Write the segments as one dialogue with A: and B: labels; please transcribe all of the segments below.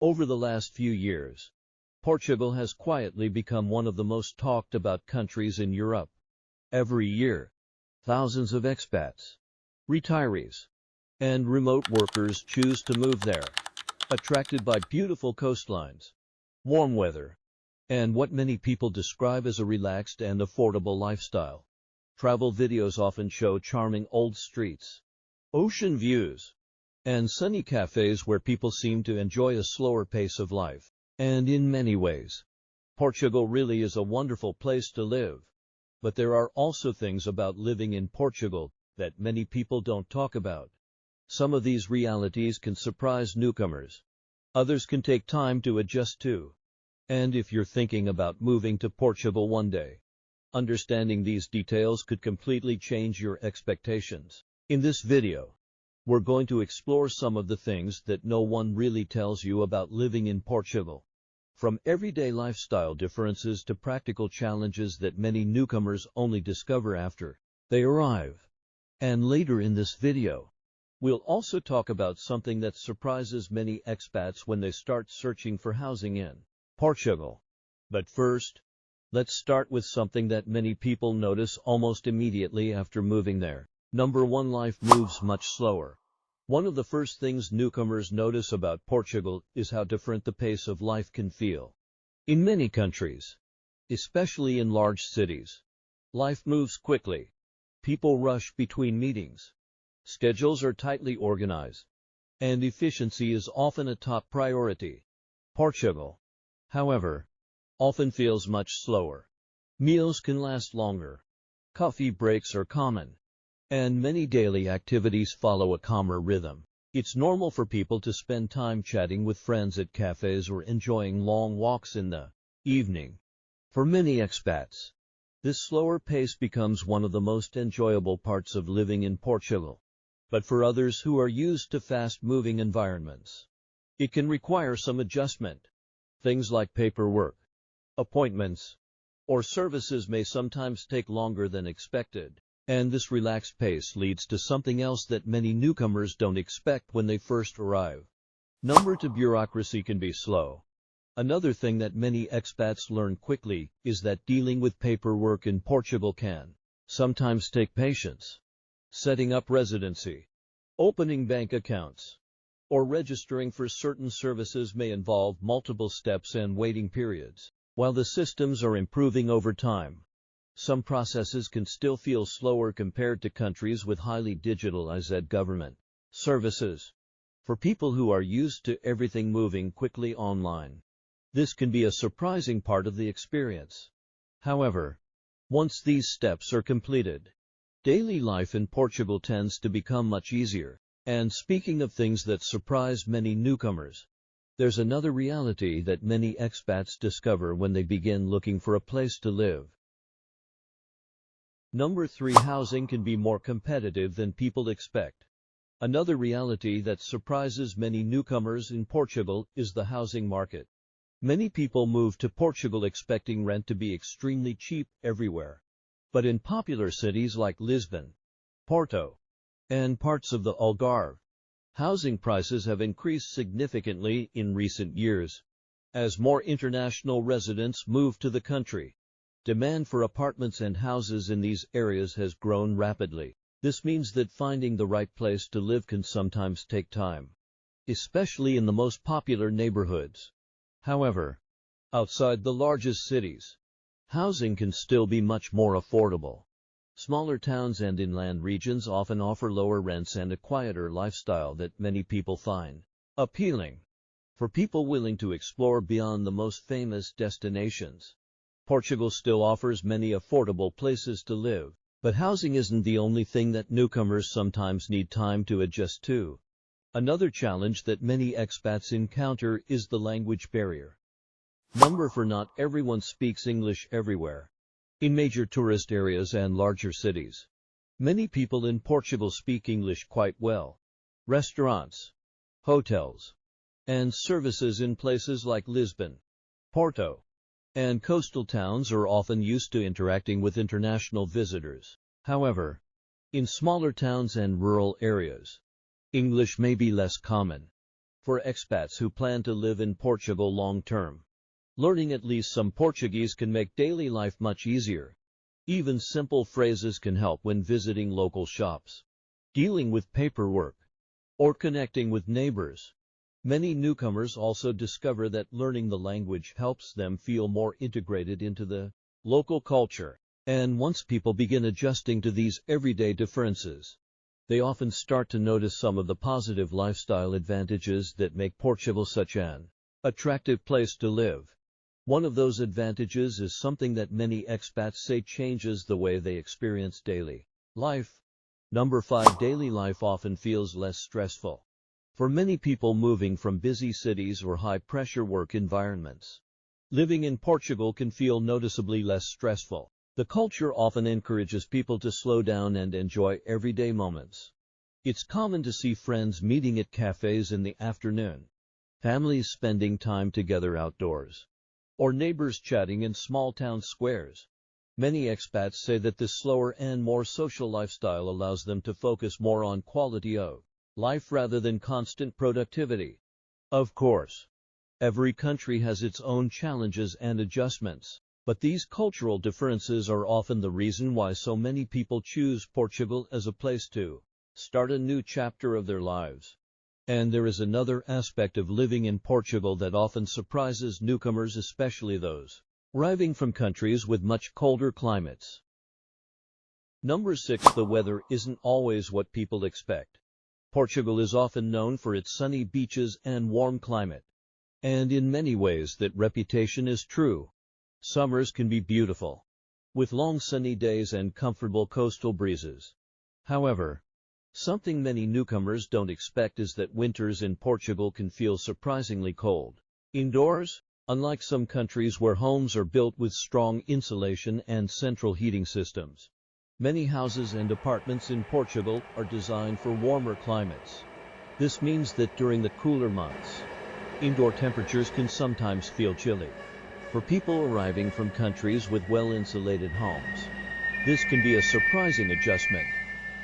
A: Over the last few years, Portugal has quietly become one of the most talked about countries in Europe. Every year, thousands of expats, retirees, and remote workers choose to move there, attracted by beautiful coastlines, warm weather, and what many people describe as a relaxed and affordable lifestyle. Travel videos often show charming old streets, ocean views, and sunny cafes where people seem to enjoy a slower pace of life. And in many ways, Portugal really is a wonderful place to live. But there are also things about living in Portugal that many people don't talk about. Some of these realities can surprise newcomers. Others can take time to adjust to. And if you're thinking about moving to Portugal one day, understanding these details could completely change your expectations. In this video, we're going to explore some of the things that no one really tells you about living in Portugal. From everyday lifestyle differences to practical challenges that many newcomers only discover after they arrive. And later in this video, we'll also talk about something that surprises many expats when they start searching for housing in Portugal. But first, let's start with something that many people notice almost immediately after moving there. Number 1, life moves much slower. One of the first things newcomers notice about Portugal is how different the pace of life can feel. In many countries, especially in large cities, life moves quickly. People rush between meetings. Schedules are tightly organized, and efficiency is often a top priority. Portugal, however, often feels much slower. Meals can last longer. Coffee breaks are common, and many daily activities follow a calmer rhythm. It's normal for people to spend time chatting with friends at cafes or enjoying long walks in the evening. For many expats, this slower pace becomes one of the most enjoyable parts of living in Portugal. But for others who are used to fast-moving environments, it can require some adjustment. Things like paperwork, appointments, or services may sometimes take longer than expected. And this relaxed pace leads to something else that many newcomers don't expect when they first arrive. Number 2, bureaucracy can be slow. Another thing that many expats learn quickly is that dealing with paperwork in Portugal can sometimes take patience. Setting up residency, opening bank accounts, or registering for certain services may involve multiple steps and waiting periods. While the systems are improving over time, some processes can still feel slower compared to countries with highly digitalized government services. For people who are used to everything moving quickly online, this can be a surprising part of the experience. However, once these steps are completed, daily life in Portugal tends to become much easier. And speaking of things that surprise many newcomers, there's another reality that many expats discover when they begin looking for a place to live. Number 3, housing can be more competitive than people expect. Another reality that surprises many newcomers in Portugal is the housing market. Many people move to Portugal expecting rent to be extremely cheap everywhere. But in popular cities like Lisbon, Porto, and parts of the Algarve, housing prices have increased significantly in recent years. As more international residents move to the country, demand for apartments and houses in these areas has grown rapidly. This means that finding the right place to live can sometimes take time, especially in the most popular neighborhoods. However, outside the largest cities, housing can still be much more affordable. Smaller towns and inland regions often offer lower rents and a quieter lifestyle that many people find appealing. For people willing to explore beyond the most famous destinations, Portugal still offers many affordable places to live. But housing isn't the only thing that newcomers sometimes need time to adjust to. Another challenge that many expats encounter is the language barrier. Number 4, not everyone speaks English everywhere. In major tourist areas and larger cities, many people in Portugal speak English quite well. Restaurants, hotels, and services in places like Lisbon, Porto, and coastal towns are often used to interacting with international visitors. However, in smaller towns and rural areas, English may be less common. For expats who plan to live in Portugal long term, learning at least some Portuguese can make daily life much easier. Even simple phrases can help when visiting local shops, dealing with paperwork, or connecting with neighbors. Many newcomers also discover that learning the language helps them feel more integrated into the local culture. And once people begin adjusting to these everyday differences, they often start to notice some of the positive lifestyle advantages that make Portugal such an attractive place to live. One of those advantages is something that many expats say changes the way they experience daily life. Number 5. Daily life often feels less stressful. For many people moving from busy cities or high-pressure work environments, living in Portugal can feel noticeably less stressful. The culture often encourages people to slow down and enjoy everyday moments. It's common to see friends meeting at cafes in the afternoon, families spending time together outdoors, or neighbors chatting in small town squares. Many expats say that this slower and more social lifestyle allows them to focus more on quality of life rather than constant productivity. Of course, every country has its own challenges and adjustments, but these cultural differences are often the reason why so many people choose Portugal as a place to start a new chapter of their lives. And there is another aspect of living in Portugal that often surprises newcomers, especially those arriving from countries with much colder climates. Number 6. The weather isn't always what people expect. Portugal is often known for its sunny beaches and warm climate, and in many ways that reputation is true. Summers can be beautiful, with long sunny days and comfortable coastal breezes. However, something many newcomers don't expect is that winters in Portugal can feel surprisingly cold. Indoors, unlike some countries where homes are built with strong insulation and central heating systems, many houses and apartments in Portugal are designed for warmer climates. This means that during the cooler months, indoor temperatures can sometimes feel chilly. For people arriving from countries with well-insulated homes, this can be a surprising adjustment.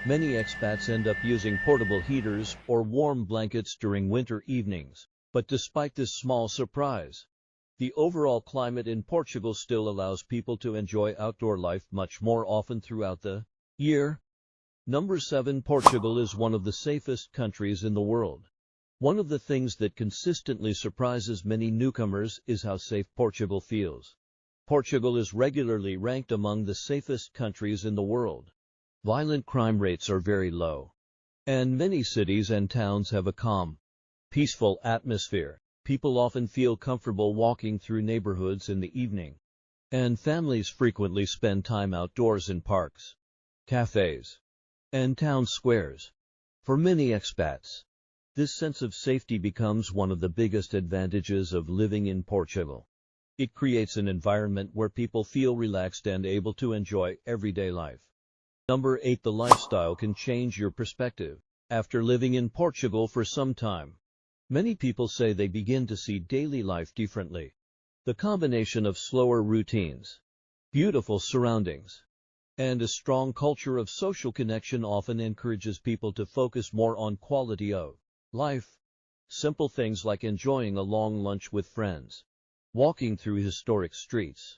A: Many expats end up using portable heaters or warm blankets during winter evenings. But despite this small surprise, the overall climate in Portugal still allows people to enjoy outdoor life much more often throughout the year. Number 7. Portugal is one of the safest countries in the world. One of the things that consistently surprises many newcomers is how safe Portugal feels. Portugal is regularly ranked among the safest countries in the world. Violent crime rates are very low, and many cities and towns have a calm, peaceful atmosphere. People often feel comfortable walking through neighborhoods in the evening, and families frequently spend time outdoors in parks, cafes, and town squares. For many expats, this sense of safety becomes one of the biggest advantages of living in Portugal. It creates an environment where people feel relaxed and able to enjoy everyday life. Number 8. The lifestyle can change your perspective. After living in Portugal for some time, many people say they begin to see daily life differently. The combination of slower routines, beautiful surroundings, and a strong culture of social connection often encourages people to focus more on quality of life. Simple things like enjoying a long lunch with friends, walking through historic streets,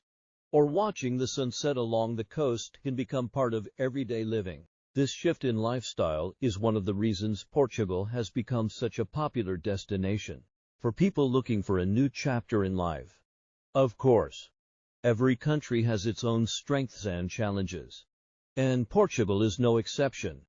A: or watching the sunset along the coast can become part of everyday living. This shift in lifestyle is one of the reasons Portugal has become such a popular destination for people looking for a new chapter in life. Of course, every country has its own strengths and challenges, and Portugal is no exception.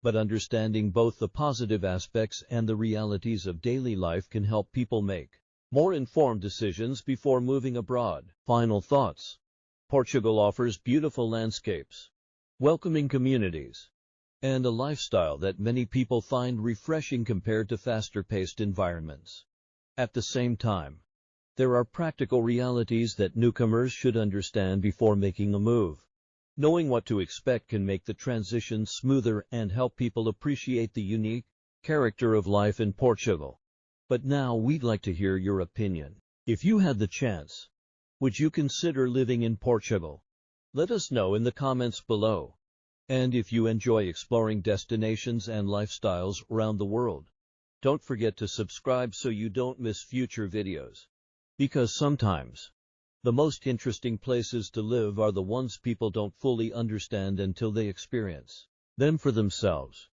A: But understanding both the positive aspects and the realities of daily life can help people make more informed decisions before moving abroad. Final thoughts. Portugal offers beautiful landscapes, welcoming communities, and a lifestyle that many people find refreshing compared to faster-paced environments. At the same time, there are practical realities that newcomers should understand before making a move. Knowing what to expect can make the transition smoother and help people appreciate the unique character of life in Portugal. But now we'd like to hear your opinion. If you had the chance, would you consider living in Portugal? Let us know in the comments below. And if you enjoy exploring destinations and lifestyles around the world, Don't forget to subscribe so you don't miss future videos. Because sometimes, the most interesting places to live are the ones people don't fully understand until they experience them for themselves.